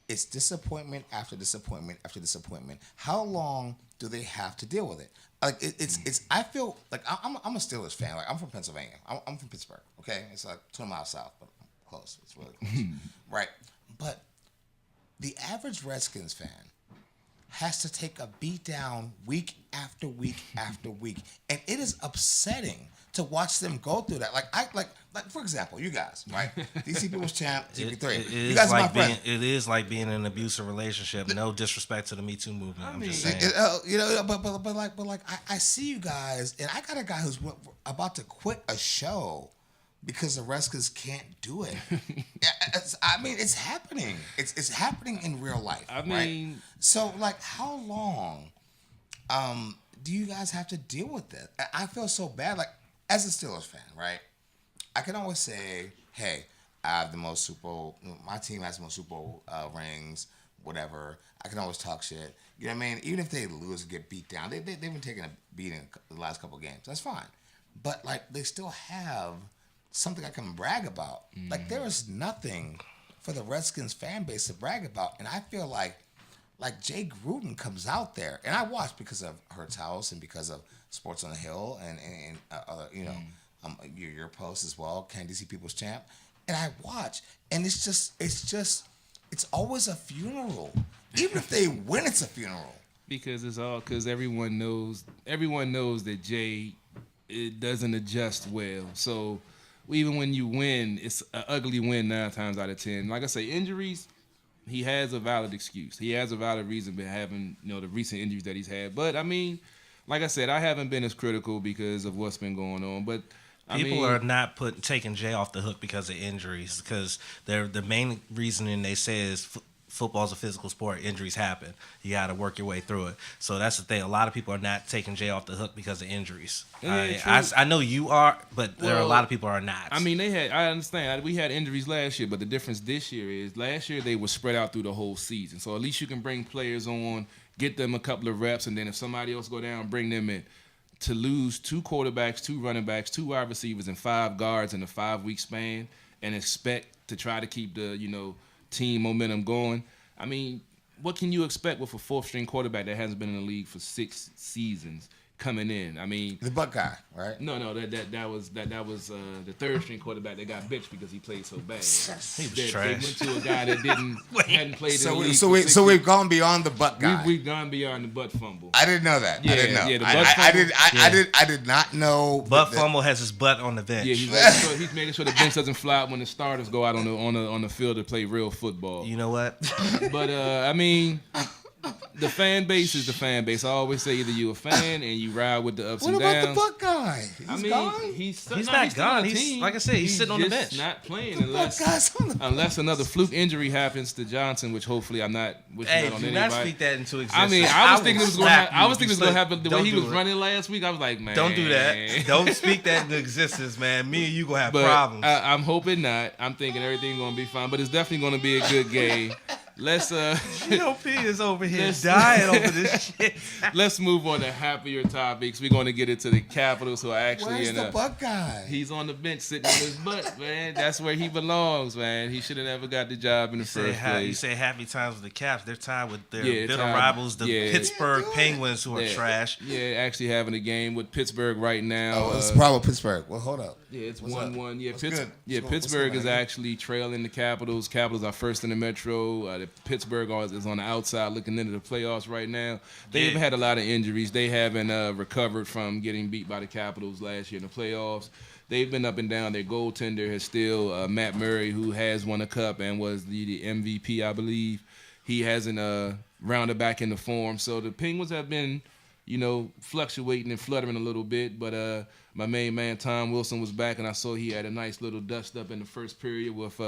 It's disappointment after disappointment after disappointment. How long do they have to deal with it? Like it's. I feel like I'm a Steelers fan. Like I'm from Pennsylvania. I'm from Pittsburgh. Okay, it's like 20 miles south, but close. It's really close, right? But the average Redskins fan has to take a beat down week after week after week, and it is upsetting to watch them go through that. Like for example, you guys, right? DC People's Champ, CP3. You guys are my friends. It is like being in an abusive relationship. No disrespect to the Me Too movement. I'm just saying. But I see you guys, and I got a guy who's about to quit a show because the Redskins can't do it. I mean, it's happening. It's happening in real life. I mean, right? So like, how long do you guys have to deal with this? I feel so bad. Like, as a Steelers fan, right? I can always say, hey, I have the most Super Bowl. My team has the most Super Bowl rings, whatever. I can always talk shit. You know what I mean? Even if they lose and get beat down, they've been taking a beating the last couple of games. That's fine. But like, they still have something I can brag about. Like, there is nothing for the Redskins fan base to brag about, and I feel like Jay Gruden comes out there, and I watch because of Hurts House and because of Sports on the Hill and other, you know, your post as well, Can DC People's Champ, and I watch, and it's always a funeral. Even if they win, it's a funeral. Because everyone knows that Jay, it doesn't adjust well. So even when you win, it's an ugly win 9 times out of 10. Like I say, injuries, he has a valid excuse. He has a valid reason for having, the recent injuries that he's had. But I mean, like I said, I haven't been as critical because of what's been going on. But people are not taking Jay off the hook because of injuries, because the main reasoning they say is football's a physical sport. Injuries happen. You got to work your way through it. So that's the thing. A lot of people are not taking Jay off the hook because of injuries. I know you are, but there are a lot of people who are not. I mean, I understand. We had injuries last year, but the difference this year is last year they were spread out through the whole season. So at least you can bring players on, get them a couple of reps, and then if somebody else go down, bring them in. To lose 2 quarterbacks, 2 running backs, 2 wide receivers, and 5 guards in a 5-week span, and expect to try to keep the team momentum going. I mean, what can you expect with a 4th-string quarterback that hasn't been in the league for 6 seasons coming in? I mean, the butt guy, right? No, that was the 3rd-string quarterback that got bitched because he played so bad. He was trash. They went to a guy that hadn't played in the league. So we've gone beyond the butt guy. We've gone beyond the butt fumble. I didn't know that. Yeah, I didn't know. Yeah, the butt fumble. I did not know. Butt fumble has his butt on the bench. Yeah, he's making sure the bench doesn't fly out when the starters go out on the field to play real football. You know what? But I mean, the fan base is the fan base. I always say either you a fan and you ride with the ups and downs. What about the butt guy? He's gone? He's not gone. He's like I said, he's sitting on the bench. Not playing unless another fluke injury happens to Johnson, which hopefully I'm not wishing that on anybody. Not speak that into existence. I mean, I was thinking it was going to happen the way he was running last week. I was like, man, don't do that. Don't speak that into existence, man. Me and you gonna have problems. I'm hoping not. I'm thinking everything's gonna be fine, but it's definitely gonna be a good game. let's GOP is over here dying over this shit. let's move on to happier topics. We're going to get into the Capitals, who are actually Where's the Buckeye? He's on the bench sitting on his butt, man. That's where he belongs, man. He should have never got the job in the first place. You say happy times with the Caps. They're tied with their bitter tied. rivals, the Pittsburgh Penguins, who are trash. Yeah, actually having a game with Pittsburgh right now. Oh, it's a problem with Pittsburgh. Well, hold up. Yeah, it's 1-1. Yeah, good? Pittsburgh is actually trailing the Capitals. Capitals are first in the Metro. The Pittsburgh is on the outside looking into the playoffs right now. They've had a lot of injuries. They haven't recovered from getting beat by the Capitals last year in the playoffs. They've been up and down. Their goaltender is still Matt Murray, who has won a cup and was the MVP, I believe. He hasn't rounded back into form. So the Penguins have been, fluctuating and fluttering a little bit. But my main man, Tom Wilson, was back, and I saw he had a nice little dust-up in the first period with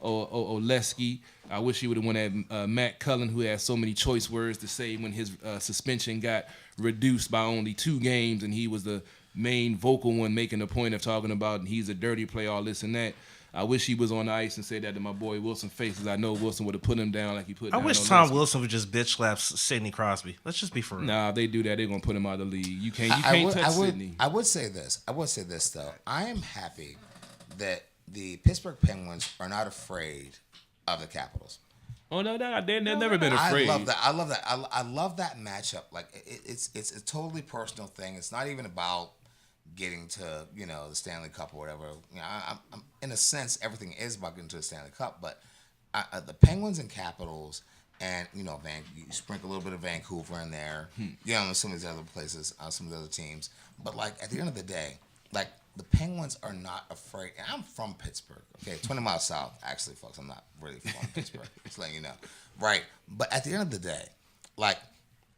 Oleski. I wish he would have won at Matt Cullen, who had so many choice words to say when his suspension got reduced by only 2 games, and he was the main vocal one making a point of talking about he's a dirty player, all this and that. I wish he was on the ice and said that to my boy Wilson face, because I know Wilson would have put him down like he put. I wish Tom Wilson would just bitch slap Sidney Crosby. Let's just be for real. Nah, if they do that, they're gonna put him out of the league. You can't touch Sidney. I would say this though. I am happy that the Pittsburgh Penguins are not afraid of the Capitals. Oh no, they've never been afraid. I love that. I love that matchup. Like it's a totally personal thing. It's not even about getting to the Stanley Cup or whatever. I'm in a sense, everything is about getting to the Stanley Cup, but the Penguins and Capitals, and you sprinkle a little bit of Vancouver in there, some of these other places, some of the other teams. But like at the end of the day, like the Penguins are not afraid. And I'm from Pittsburgh, okay, 20 miles south, actually, folks. I'm not really from Pittsburgh, just letting you know, right? But at the end of the day, like,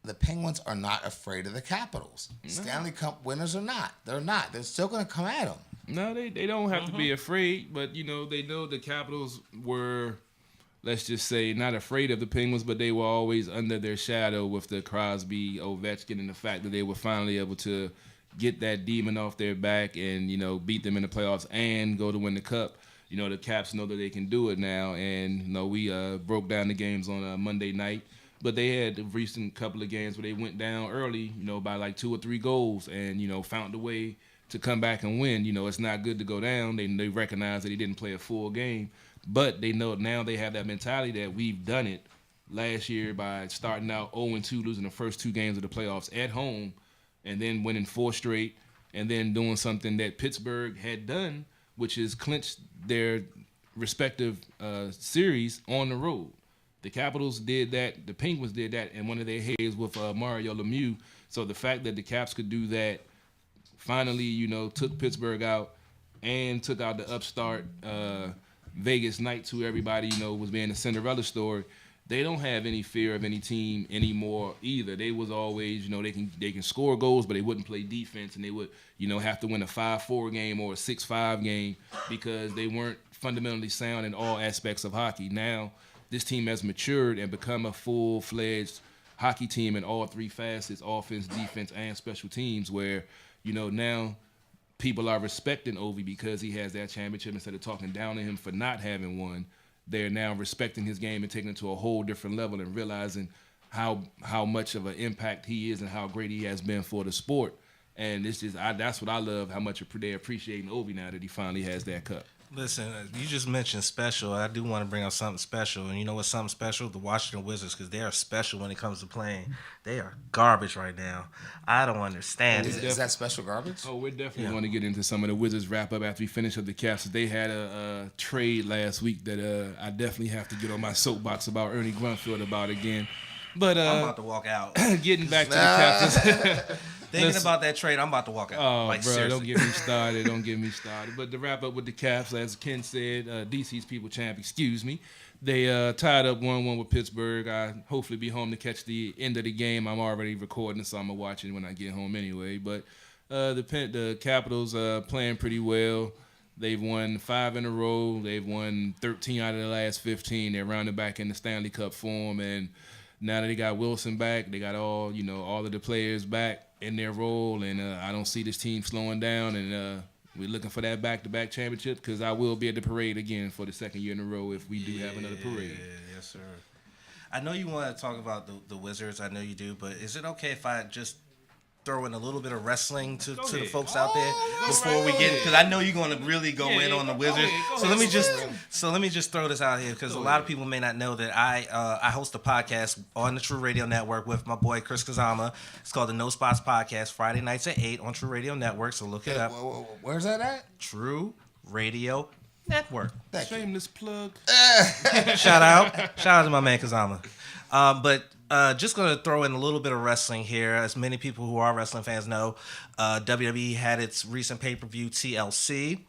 the Penguins are not afraid of the Capitals. No. Stanley Cup winners are not. They're not. They're still going to come at them. No, they don't have to be afraid, but, they know the Capitals were, let's just say, not afraid of the Penguins, but they were always under their shadow with the Crosby, Ovechkin, and the fact that they were finally able to get that demon off their back and, beat them in the playoffs and go to win the Cup. The Caps know that they can do it now, and, we broke down the games on Monday night. But they had a recent couple of games where they went down early, by like 2 or 3 goals and, found a way to come back and win. It's not good to go down. They recognize that he didn't play a full game. But they know now they have that mentality that we've done it last year by starting out 0-2, losing the first 2 games of the playoffs at home, and then winning 4 straight, and then doing something that Pittsburgh had done, which is clinch their respective series on the road. The Capitals did that. The Penguins did that in one of their heads with Mario Lemieux. So the fact that the Caps could do that, finally, took Pittsburgh out and took out the upstart Vegas Knights, who everybody, was being a Cinderella story. They don't have any fear of any team anymore either. They was always, they can score goals, but they wouldn't play defense, and they would, have to win a 5-4 game or a 6-5 game because they weren't fundamentally sound in all aspects of hockey. Now, this team has matured and become a full-fledged hockey team in all 3 facets: offense, defense, and special teams, where, now people are respecting Ovi because he has that championship. Instead of talking down to him for not having one, they're now respecting his game and taking it to a whole different level and realizing how much of an impact he is and how great he has been for the sport. And it's just that's what I love, how much they're appreciating Ovi now that he finally has that cup. Listen, you just mentioned special. I do want to bring up something special. And you know what's something special? The Washington Wizards, because they are special when it comes to playing. They are garbage right now. I don't understand. Is that special garbage? Oh, we're definitely going to get into some of the Wizards wrap-up after we finish up the Caps. They had a trade last week that I definitely have to get on my soapbox about Ernie Grunfeld about again. But I'm about to walk out. Getting back to the Caps. Thinking about that trade, I'm about to walk out. Oh, like, bro, seriously. don't get me started. But to wrap up with the Caps, as Ken said, DC's people champ, they tied up 1-1 with Pittsburgh. I hopefully be home to catch the end of the game. I'm already recording, so I'm going to watch it when I get home anyway. But the Capitals playing pretty well. They've won 5 in a row. They've won 13 out of the last 15. They're rounded back in the Stanley Cup form, and now that they got Wilson back, they got all of the players back in their role, and I don't see this team slowing down, and we're looking for that back-to-back championship, because I will be at the parade again for the 2nd year in a row if we do have another parade. Yes, sir. I know you want to talk about the Wizards. I know you do, but is it okay if I just throw in a little bit of wrestling to the folks out there before we get? Because I know you're going to really go in on the Wizards. So let me just throw this out here because a lot of people may not know that I host a podcast on the True Radio Network with my boy Chris Kazama. It's called the No Spots Podcast. Friday nights at 8 on True Radio Network. So look it up. Where's that at? True Radio Network. Shameless plug. Shout out to my man Kazama. But just going to throw in a little bit of wrestling here. As many people who are wrestling fans know, WWE had its recent pay-per-view TLC.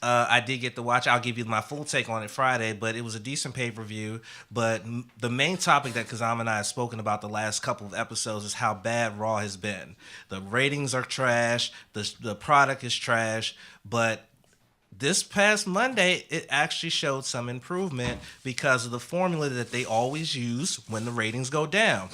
I did get to watch. I'll give you my full take on it Friday, but it was a decent pay-per-view. But the main topic that Kazama and I have spoken about the last couple of episodes is how bad Raw has been. The ratings are trash. The product is trash. But this past Monday, it actually showed some improvement because of the formula that they always use when the ratings go down.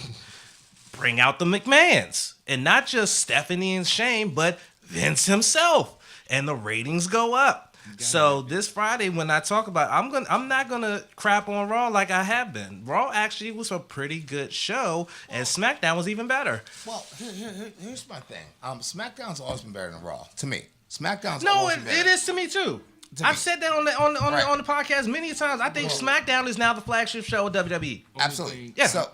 Bring out the McMahons. And not just Stephanie and Shane, but Vince himself. And the ratings go up. So this Friday, when I talk about, I'm not gonna crap on Raw like I have been. Raw actually was a pretty good show, and SmackDown was even better. Well, here's my thing. SmackDown's always been better than Raw to me. SmackDown's no, always been better. it is to me too. I've said that on the podcast many times. I think SmackDown is now the flagship show of WWE. Absolutely. Yeah. So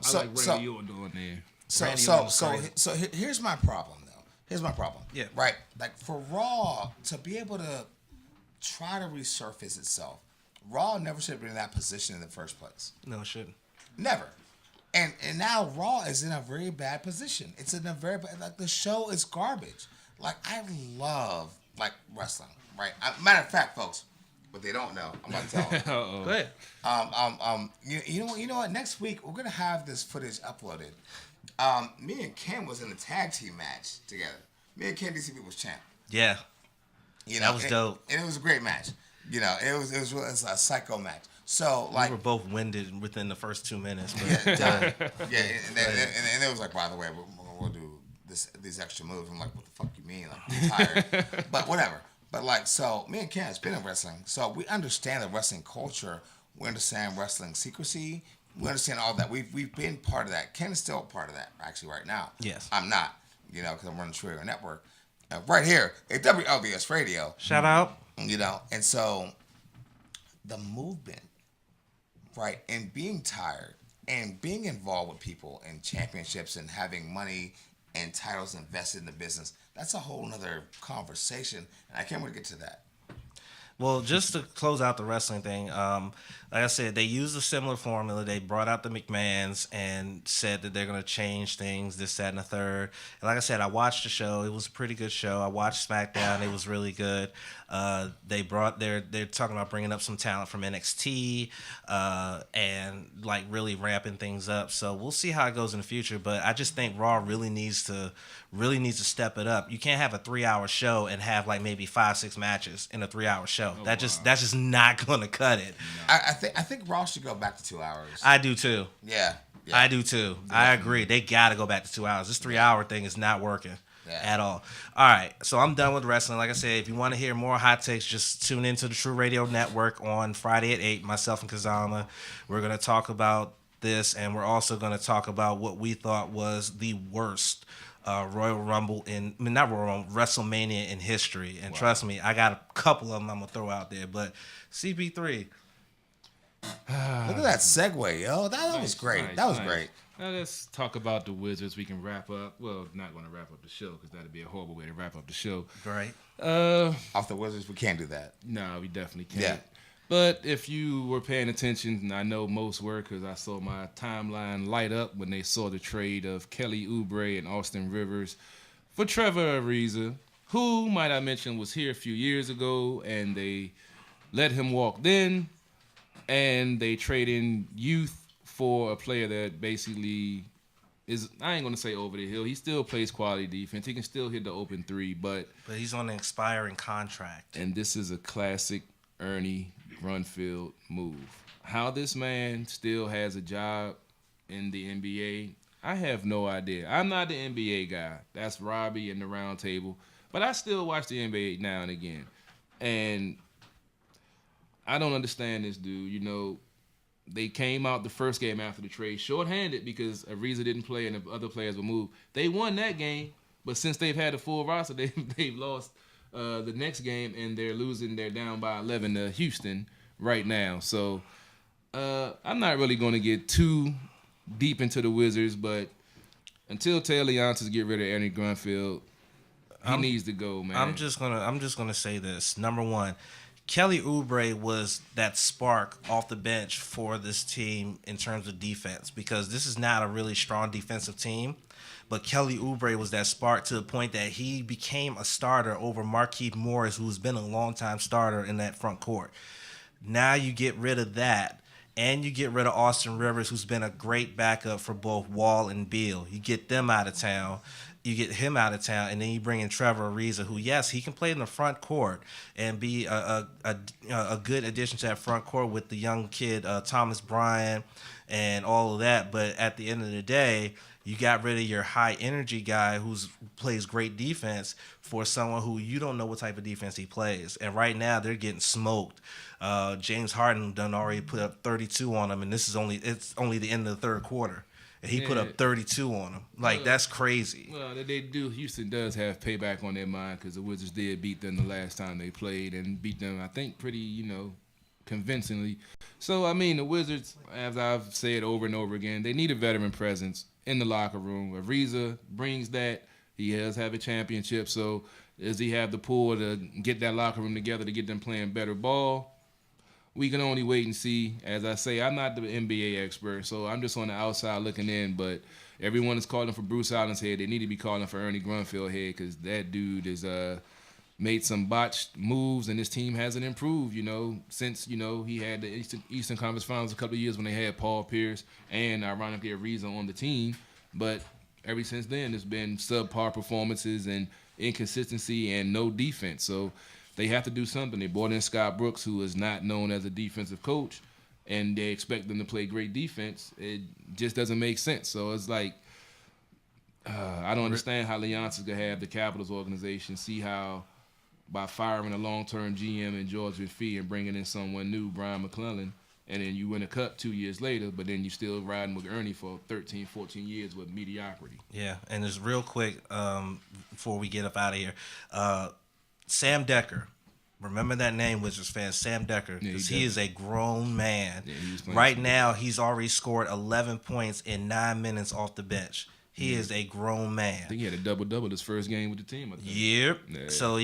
here's my problem though. Here's my problem. Yeah. Right. Like for Raw to be able to try to resurface itself, Raw never should have been in that position in the first place. No, it shouldn't. Never. And now Raw is in a very bad position. It's in a very bad, like the show is garbage. Like I love like wrestling, right? Matter of fact, folks, what they don't know, I'm about to tell them. Go ahead. You know what? Next week we're gonna have this footage uploaded. Me and Ken was in a tag team match together. Me and Ken DCP was champ. Yeah. You know, that was dope. And it was a great match. You know, it was a psycho match. So like we were both winded within the first 2 minutes. But and it was like, by the way, we'll do these extra moves. I'm like, what the fuck you mean? Like, I'm tired. But whatever. But like, so me and Ken has been in wrestling, so we understand the wrestling culture. We understand wrestling secrecy. We understand all that. We've been part of that. Ken is still part of that actually right now. Yes. I'm not. You know, because I'm running True Radio Network right here at WLVS Radio. Shout out. You know, and so the movement, right, and being tired and being involved with people in championships and having money and titles invested in the business, that's a whole nother conversation, and I can't wait to get to that. Well, just to close out the wrestling thing, like I said, they used a similar formula. They brought out the McMahons and said that they're going to change things, this, that, and the third. And like I said, I watched the show. It was a pretty good show. I watched SmackDown. It was really good. They're talking about bringing up some talent from NXT and like really ramping things up. So we'll see how it goes in the future. But I just think Raw really needs to step it up. You can't have a 3-hour show and have like maybe 5-6 matches in a 3-hour show. That's just not going to cut it. I think Raw should go back to 2 hours. I do too. Yeah. I do too. Yeah. I agree. They got to go back to 2 hours. This 3-hour thing is not working at all. All right. So I'm done with wrestling. Like I said, if you want to hear more hot takes, just tune into the True Radio Network on Friday at 8. Myself and Kazama. We're going to talk about this, and we're also going to talk about what we thought was the worst Royal Rumble WrestleMania in history. And trust me, I got a couple of them I'm going to throw out there. But CP3. Look at that segue, yo. That was great. That was great. Now let's talk about the Wizards. We can wrap up. Well, not going to wrap up the show because that'd be a horrible way to wrap up the show. Right. Off the Wizards, we can't do that. No, we definitely can't. Yeah. But if you were paying attention, and I know most were because I saw my timeline light up when they saw the trade of Kelly Oubre and Austin Rivers for Trevor Ariza, who, might I mention, was here a few years ago, and they let him walk then, and they trade in youth for a player that basically is, I ain't going to say over the hill. He still plays quality defense. He can still hit the open three, but he's on an expiring contract. And this is a classic Ernie Grunfeld move. How this man still has a job in the NBA, I have no idea. I'm not the NBA guy. That's Robbie and the Round Table. But I still watch the NBA now and again. And I don't understand this dude. You know, they came out the first game after the trade shorthanded because Ariza didn't play and the other players were moved. They won that game, but since they've had a full roster, they've lost the next game and they're losing. They're down by 11 to Houston right now. So I'm not really going to get too deep into the Wizards, but until Taylor Leonsis get rid of Ernie Grunfeld, he needs to go, man. I'm just gonna say this. Number one, Kelly Oubre was that spark off the bench for this team in terms of defense, because this is not a really strong defensive team. But Kelly Oubre was that spark to the point that he became a starter over Markieff Morris, who's been a long-time starter in that front court. Now you get rid of that, and you get rid of Austin Rivers, who's been a great backup for both Wall and Beal. You get them out of town. You get him out of town, and then you bring in Trevor Ariza, who, yes, he can play in the front court and be a good addition to that front court with the young kid Thomas Bryant and all of that. But at the end of the day, you got rid of your high-energy guy who plays great defense for someone who you don't know what type of defense he plays. And right now, they're getting smoked. James Harden done already put up 32 on them, and it's only the end of the third quarter. And he put up 32 on them. Like, that's crazy. Well, they do. Houston does have payback on their mind because the Wizards did beat them the last time they played and beat them, I think, pretty, convincingly. So, I mean, the Wizards, as I've said over and over again, they need a veteran presence in the locker room. Ariza brings that. He does have a championship. So, does he have the pull to get that locker room together to get them playing better ball? We can only wait and see. As I say, I'm not the NBA expert, so I'm just on the outside looking in. But everyone is calling for Bruce Allen's head. They need to be calling for Ernie Grunfeld head because that dude has made some botched moves, and his team hasn't improved, since, he had the Eastern Conference Finals a couple of years when they had Paul Pierce and, ironically, Ariza on the team. But ever since then, it's been subpar performances and inconsistency and no defense. So they have to do something. They brought in Scott Brooks, who is not known as a defensive coach, and they expect them to play great defense. It just doesn't make sense. So it's like, I don't understand how Leonsis could have the Capitals organization see how by firing a long-term GM and George Fee and bringing in someone new, Brian McClellan, and then you win a cup 2 years later, but then you still riding with Ernie for 13, 14 years with mediocrity. Yeah, and just real quick before we get up out of here, Sam Decker. Remember that name, Wizards fans, Sam Decker, because he is a grown man. Yeah, right now, he's already scored 11 points in 9 minutes off the bench. He is a grown man. I think he had a double-double his first game with the team, I think. Yep. Yeah. So,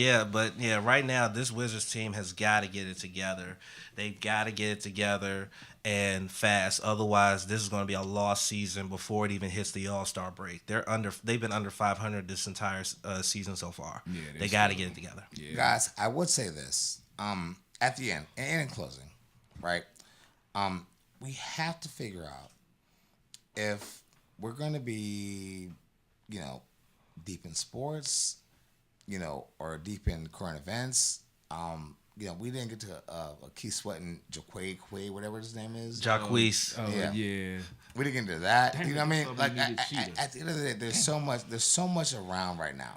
right now, this Wizards team has got to get it together. They've got to get it together and fast. Otherwise, this is going to be a lost season before it even hits the All-Star break. They've been under 500 this entire season so far. Yeah, they got to get it together. Yeah. Guys, I would say this. At the end, and in closing, right? We have to figure out if we're going to be, deep in sports, or deep in current events. We didn't get to Keith Sweating, Jaquay, whatever his name is. Jacquees. Yeah. We didn't get into that. You know what I mean? Like at the end of the day, there's so much around right now.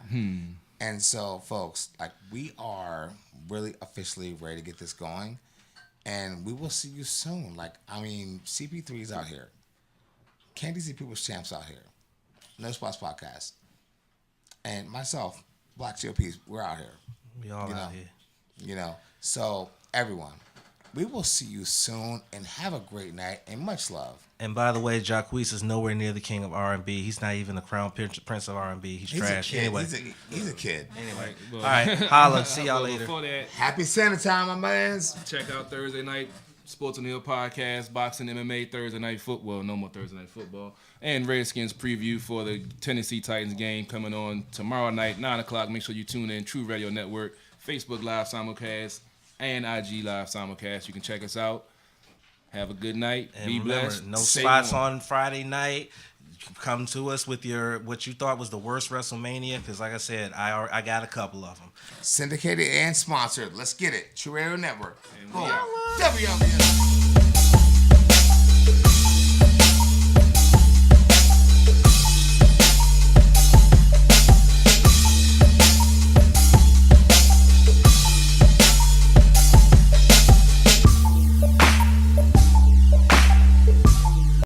And so, folks, like, we are really officially ready to get this going, and we will see you soon. Like, I mean, CP3 is out here. Candy C People's Champs out here. No Spots Podcast. And myself, Black GOPs, we're out here. We all out here. So everyone, we will see you soon, and have a great night, and much love. And by the way, Jacquees is nowhere near the king of R&B. He's not even the crown prince of R&B. He's trash. Anyway, he's a kid. Anyway, all right, holla. See y'all later. Happy Santa time, my mans. Check out Thursday night Sports on the Hill podcast, boxing, MMA, Thursday night football. No more Thursday night football. And Redskins preview for the Tennessee Titans game coming on tomorrow night, 9 o'clock. Make sure you tune in. True Radio Network, Facebook Live simulcast, and IG Live simulcast. You can check us out. Have a good night. And be remember, blessed. No spots on Friday night. Come to us with what you thought was the worst WrestleMania, because like I said, I got a couple of them. Syndicated and sponsored. Let's get it. True Radio Network. And we out. WLVS.